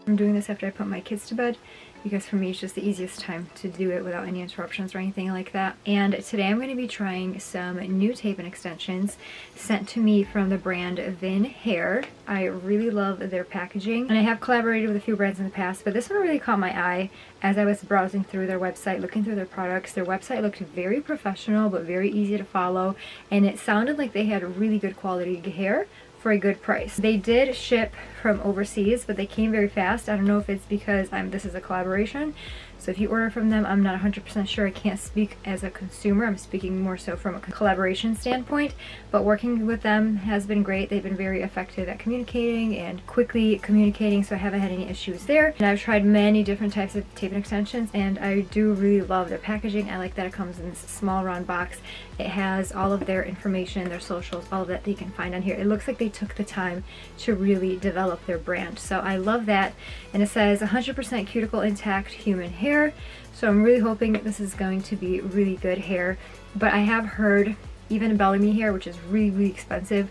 I'm doing this after I put my kids to bed, because for me it's just the easiest time to do it without any interruptions or anything like that. And today I'm going to be trying some new tape and extensions sent to me from the brand VinnHair. I really love their packaging, and I have collaborated with a few brands in the past, but this one really caught my eye as I was browsing through their website, looking through their products. Their website looked very professional but very easy to follow, and it sounded like they had really good quality hair for a good price. They did ship from overseas, but they came very fast. I don't know if it's because this is a collaboration, so if you order from them, I'm not 100% sure. I can't speak as a consumer. I'm speaking more so from a collaboration standpoint, but working with them has been great. They've been very effective at communicating and quickly communicating, so I haven't had any issues there. And I've tried many different types of tape and extensions, and I do really love their packaging. I like that it comes in this small round box. It has all of their information, their socials, all of that you can find on here. It looks like they took the time to really develop their brand, so I love that. And it says 100% cuticle intact human hair, so I'm really hoping that this is going to be really good hair. But I have heard, even Bellamy hair, which is really expensive,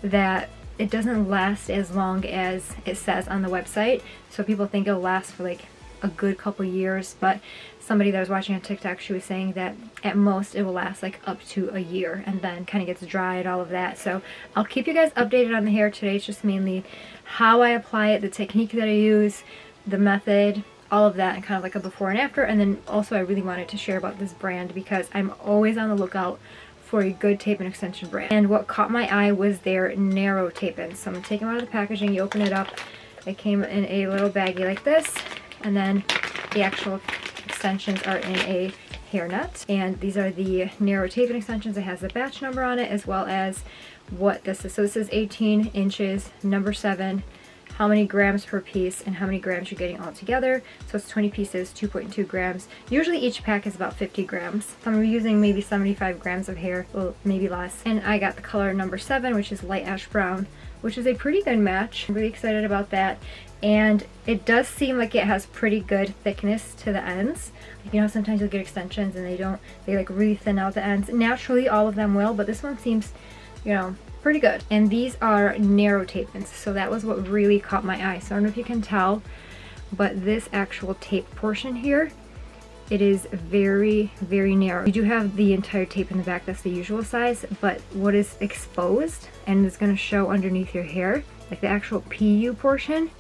that it doesn't last as long as it says on the website. So people think it'll last for like a good couple years, but somebody that I was watching on TikTok, she was saying that at most it will last like up to a year and then kind of gets dry and all of that. So I'll keep you guys updated on the hair today. It's just mainly how I apply it, the technique that I use, the method, all of that, and kind of like a before and after. And then also I really wanted to share about this brand because I'm always on the lookout for a good tape and extension brand. And what caught my eye was their narrow tape-ins. So I'm gonna take them out of the packaging. You open it up. It came in a little baggie like this, and then the actual extensions are in a hairnet. And these are the narrow tape and extensions. It has the batch number on it as well as what this is. So this is 18 inches, number 7, how many grams per piece, and how many grams you're getting all together. So it's 20 pieces, 2.2 grams. Usually each pack is about 50 grams. So I'm using maybe 75 grams of hair, well, maybe less. And I got the color number 7, which is light ash brown, which is a pretty good match. I'm really excited about that. And it does seem like it has pretty good thickness to the ends. Like, you know, sometimes you'll get extensions and they like really thin out the ends. Naturally, all of them will, but this one seems, you know, pretty good. And these are narrow tape-ins, so that was what really caught my eye. So I don't know if you can tell, but this actual tape portion here, it is very narrow. You do have the entire tape in the back, that's the usual size, but what is exposed and is going to show underneath your hair, like the actual PU portion,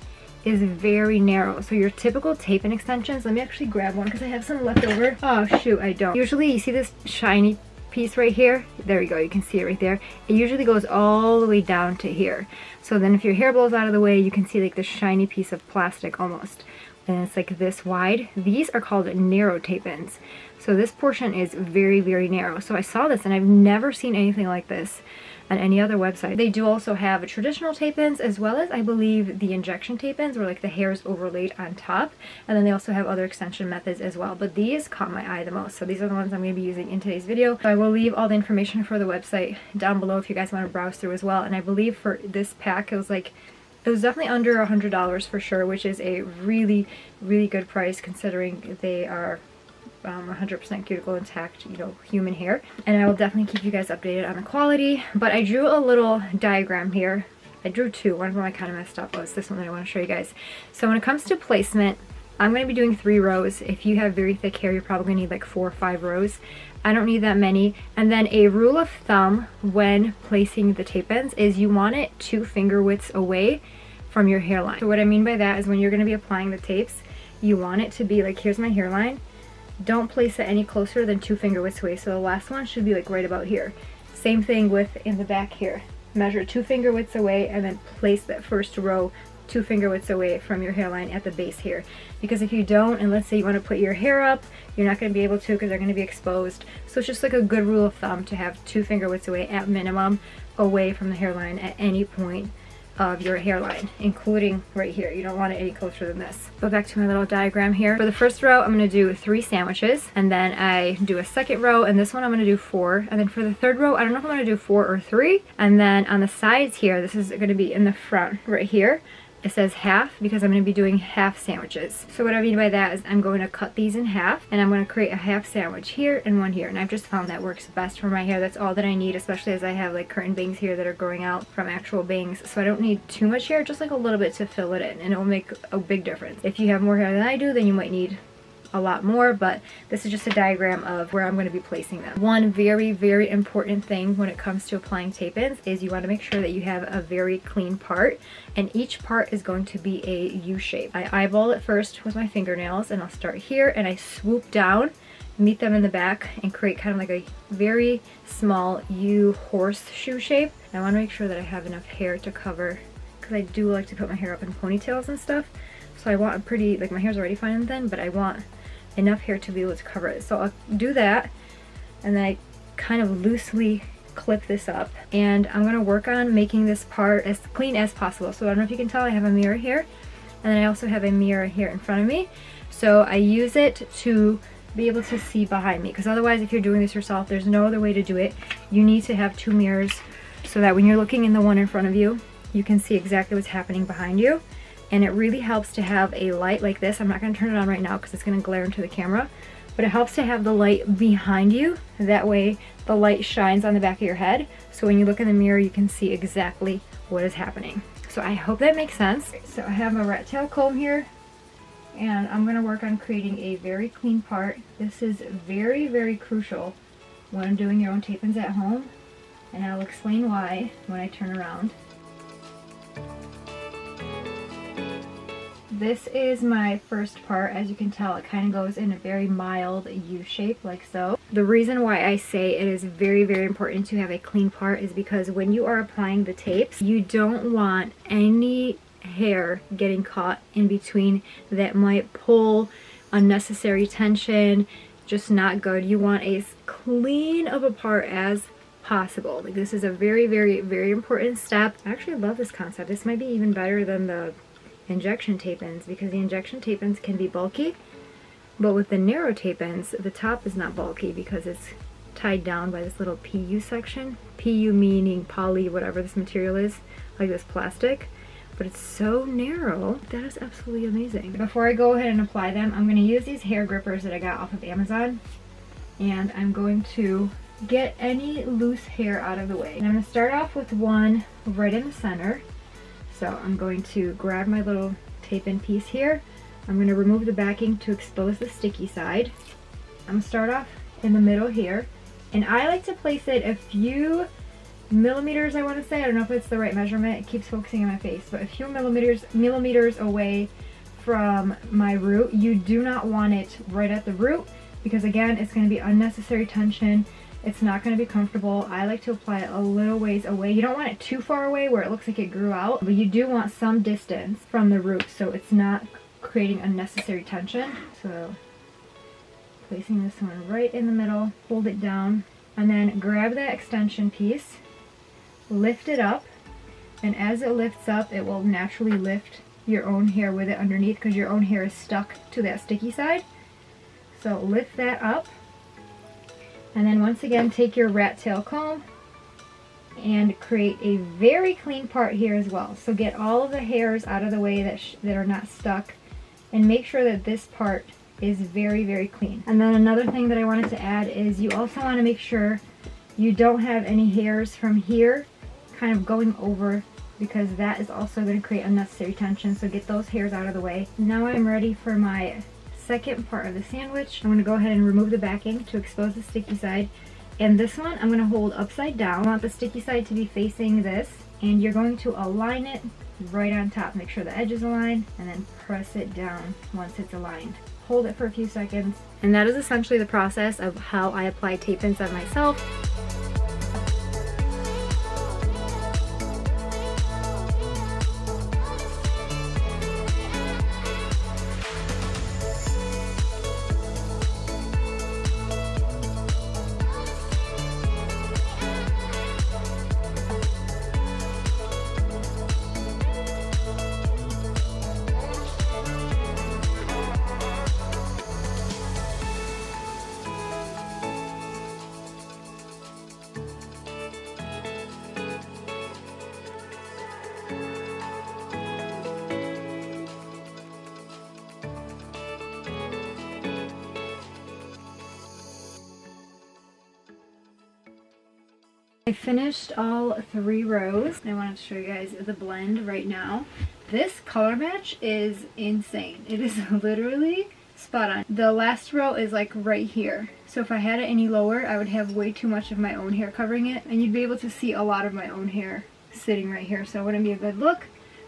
is very narrow. So your typical tape and extensions, let me actually grab one because I have some left over. Oh shoot, I don't. Usually you see this shiny piece right here, there you go, you can see it right there. It usually goes all the way down to here. So then if your hair blows out of the way, you can see like this shiny piece of plastic almost, and it's like this wide. These are called narrow tape-ins. So this portion is very narrow. So I saw this and I've never seen anything like this on any other website. They do also have traditional tape-ins as well as, I believe, the injection tape-ins where like the hair is overlaid on top, and then they also have other extension methods as well, but these caught my eye the most. So these are the ones I'm going to be using in today's video. So I will leave all the information for the website down below if you guys want to browse through as well. And I believe for this pack it was definitely under $100 for sure, which is a really good price considering they are 100% cuticle intact, you know, human hair. And I will definitely keep you guys updated on the quality. But I drew a little diagram here. I drew two. One of them I kind of messed up was this one that I want to show you guys. So when it comes to placement, I'm going to be doing 3 rows. If you have very thick hair, you're probably going to need like 4 or 5 rows. I don't need that many. And then a rule of thumb when placing the tape ends is you want it 2 finger widths away from your hairline. So what I mean by that is when you're going to be applying the tapes, you want it to be like, here's my hairline. Don't place it any closer than 2 finger widths away. So the last one should be like right about here. Same thing with in the back here. Measure 2 finger widths away and then place that first row 2 finger widths away from your hairline at the base here. Because if you don't, and let's say you want to put your hair up, you're not going to be able to because they're going to be exposed. So it's just like a good rule of thumb to have 2 finger widths away at minimum away from the hairline at any point of your hairline, including right here. You don't want it any closer than this. Go back to my little diagram here. For the first row, I'm going to do 3 sandwiches, and then I do a second row, and this one I'm going to do 4. And then for the third row, I don't know if I'm going to do 4 or 3. And then on the sides here, this is going to be in the front right here, It says half because I'm going to be doing half sandwiches. So what I mean by that is I'm going to cut these in half and I'm going to create a half sandwich here and one here. And I've just found that works best for my hair. That's all that I need, especially as I have like curtain bangs here that are growing out from actual bangs. So I don't need too much hair, just like a little bit to fill it in, and it will make a big difference. If you have more hair than I do, then you might need a lot more, but this is just a diagram of where I'm going to be placing them. One very, very important thing when it comes to applying tape-ins is you want to make sure that you have a very clean part, and each part is going to be a U shape. I eyeball it first with my fingernails, and I'll start here and I swoop down, meet them in the back, and create kind of like a very small U horseshoe shape. I want to make sure that I have enough hair to cover, because I do like to put my hair up in ponytails and stuff. So I want a pretty, like my hair's already fine and thin, but I want enough hair to be able to cover it. So I'll do that, and then I kind of loosely clip this up, and I'm going to work on making this part as clean as possible. So I don't know if you can tell, I have a mirror here, and then I also have a mirror here in front of me. So I use it to be able to see behind me, because otherwise if you're doing this yourself, there's no other way to do it. You need to have two mirrors so that when you're looking in the one in front of you, you can see exactly what's happening behind you. And it really helps to have a light like this. I'm not going to turn it on right now because it's going to glare into the camera, but it helps to have the light behind you. That way the light shines on the back of your head, so when you look in the mirror you can see exactly what is happening. So I hope that makes sense. So I have a rat tail comb here, and I'm going to work on creating a very clean part. This is very, very crucial when doing your own tape-ins at home, and I'll explain why when I turn around. This is my first part. As you can tell, it kind of goes in a very mild U shape like so. The reason why I say it is very, very important to have a clean part is because when you are applying the tapes, you don't want any hair getting caught in between that might pull unnecessary tension. Just not good. You want as clean of a part as possible. Like, this is a very, very, very important step. I actually love this concept. This might be even better than the injection tape-ins, because the injection tape-ins can be bulky, but with the narrow tape-ins the top is not bulky because it's tied down by this little PU section. PU meaning poly, whatever this material is, like this plastic, but it's so narrow. That is absolutely amazing. Before I go ahead and apply them, I'm going to use these hair grippers that I got off of Amazon, and I'm going to get any loose hair out of the way. And I'm going to start off with one right in the center. So I'm going to grab my little tape-in piece here. I'm going to remove the backing to expose the sticky side. I'm going to start off in the middle here. And I like to place it a few millimeters, I want to say. I don't know if it's the right measurement. It keeps focusing on my face. But a few millimeters away from my root. You do not want it right at the root, because again, it's going to be unnecessary tension. It's not going to be comfortable. I like to apply it a little ways away. You don't want it too far away where it looks like it grew out, but you do want some distance from the root so it's not creating unnecessary tension. So placing this one right in the middle, hold it down, and then grab that extension piece, lift it up, and as it lifts up, it will naturally lift your own hair with it underneath, because your own hair is stuck to that sticky side. So lift that up. And then once again, take your rat tail comb and create a very clean part here as well. So get all of the hairs out of the way that are not stuck, and make sure that this part is very, very clean. And then another thing that I wanted to add is you also want to make sure you don't have any hairs from here kind of going over, because that is also going to create unnecessary tension. So get those hairs out of the way. Now I'm ready for my second part of the sandwich. I'm going to go ahead and remove the backing to expose the sticky side, and this one I'm going to hold upside down. I want the sticky side to be facing this, and you're going to align it right on top. Make sure the edge is aligned, and then press it down once it's aligned. Hold it for a few seconds, and that is essentially the process of how I apply tape-ins on myself. I finished all 3 rows. I wanted to show you guys the blend right now. This color match is insane. It is literally spot on. The last row is like right here. So if I had it any lower, I would have way too much of my own hair covering it. And you'd be able to see a lot of my own hair sitting right here. So it wouldn't be a good look.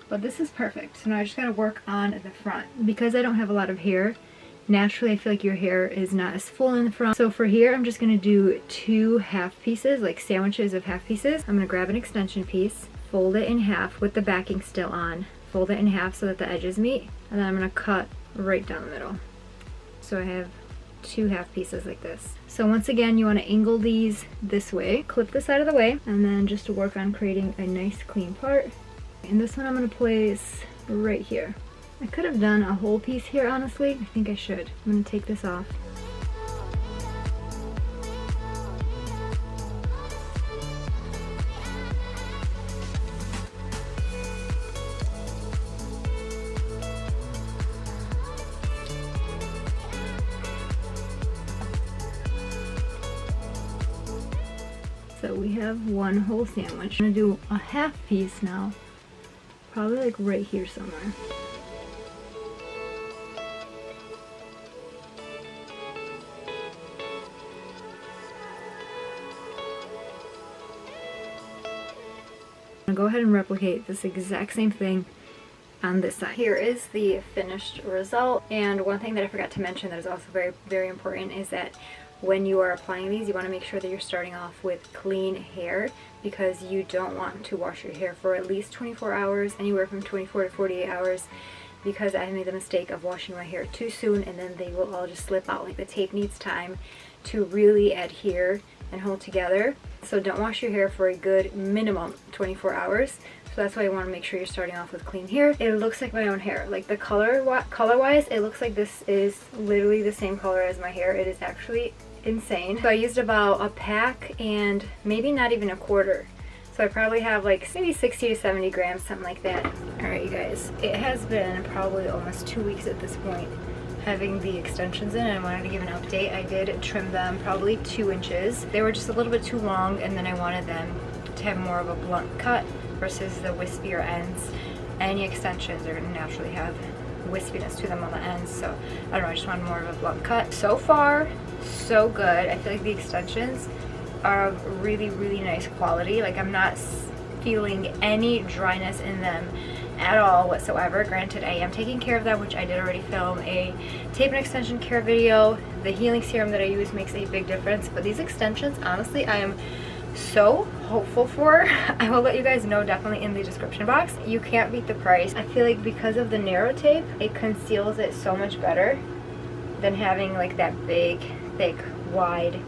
But this is perfect. So now I just gotta work on the front. Because I don't have a lot of hair, naturally I feel like your hair is not as full in the front. So for here, I'm just gonna do 2 half pieces, like sandwiches of half pieces. I'm gonna grab an extension piece, fold it in half with the backing still on. Fold it in half so that the edges meet. And then I'm gonna cut right down the middle. So I have 2 half pieces like this. So once again, you wanna angle these this way, clip this out of the way, and then just work on creating a nice clean part. And this one I'm gonna place right here. I could have done a whole piece here, honestly. I think I should. I'm gonna take this off. So we have 1 whole sandwich. I'm gonna do a half piece now. Probably like right here somewhere. I'm gonna go ahead and replicate this exact same thing on this side. Here is the finished result. And one thing that I forgot to mention that is also very, very important is that when you are applying these, you want to make sure that you're starting off with clean hair, because you don't want to wash your hair for at least 24 hours, anywhere from 24 to 48 hours, because I made the mistake of washing my hair too soon and then they will all just slip out. Like the tape needs time to really adhere and hold together. So don't wash your hair for a good minimum 24 hours. So that's why you want to make sure you're starting off with clean hair. It looks like my own hair. Like the color-wise, it looks like this is literally the same color as my hair. It is actually insane. So I used about a pack and maybe not even a quarter. So I probably have like maybe 60 to 70 grams, something like that. Alright you guys, it has been probably almost 2 weeks at this point having the extensions in, and I wanted to give an update. I did trim them probably 2 inches. They were just a little bit too long, and then I wanted them to have more of a blunt cut versus the wispier ends. Any extensions are going to naturally have wispiness to them on the ends, so I don't know, I just wanted more of a blunt cut. So far, so good. I feel like the extensions are of really, really nice quality. Like I'm not feeling any dryness in them at all whatsoever. Granted, I am taking care of them, which I did already film a tape and extension care video. The healing serum that I use makes a big difference, but these extensions, honestly, I am so hopeful for. I will let you guys know definitely in the description box. You can't beat the price. I feel like because of the narrow tape, it conceals it so much better than having like that big, thick, wide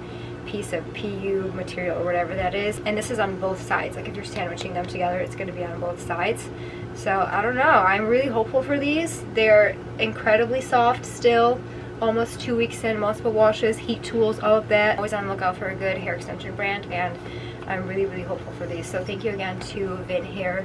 piece of PU material or whatever that is. And this is on both sides. Like if you're sandwiching them together, it's going to be on both sides. So I don't know. I'm really hopeful for these. They're incredibly soft still. Almost 2 weeks in, multiple washes, heat tools, all of that. Always on the lookout for a good hair extension brand, and I'm really, really hopeful for these. So thank you again to VinnHair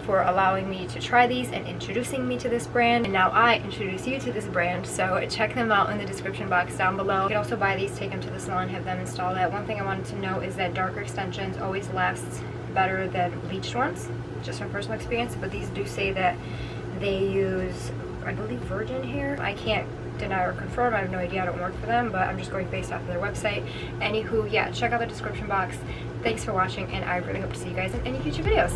for allowing me to try these and introducing me to this brand. And now I introduce you to this brand, so check them out in the description box down below. You can also buy these, take them to the salon, have them install that. One thing I wanted to know is that darker extensions always last better than bleached ones, just from personal experience, but these do say that they use, I believe, virgin hair. I can't deny or confirm, I have no idea, I don't work for them, but I'm just going based off of their website. Anywho, yeah, check out the description box. Thanks for watching, and I really hope to see you guys in any future videos.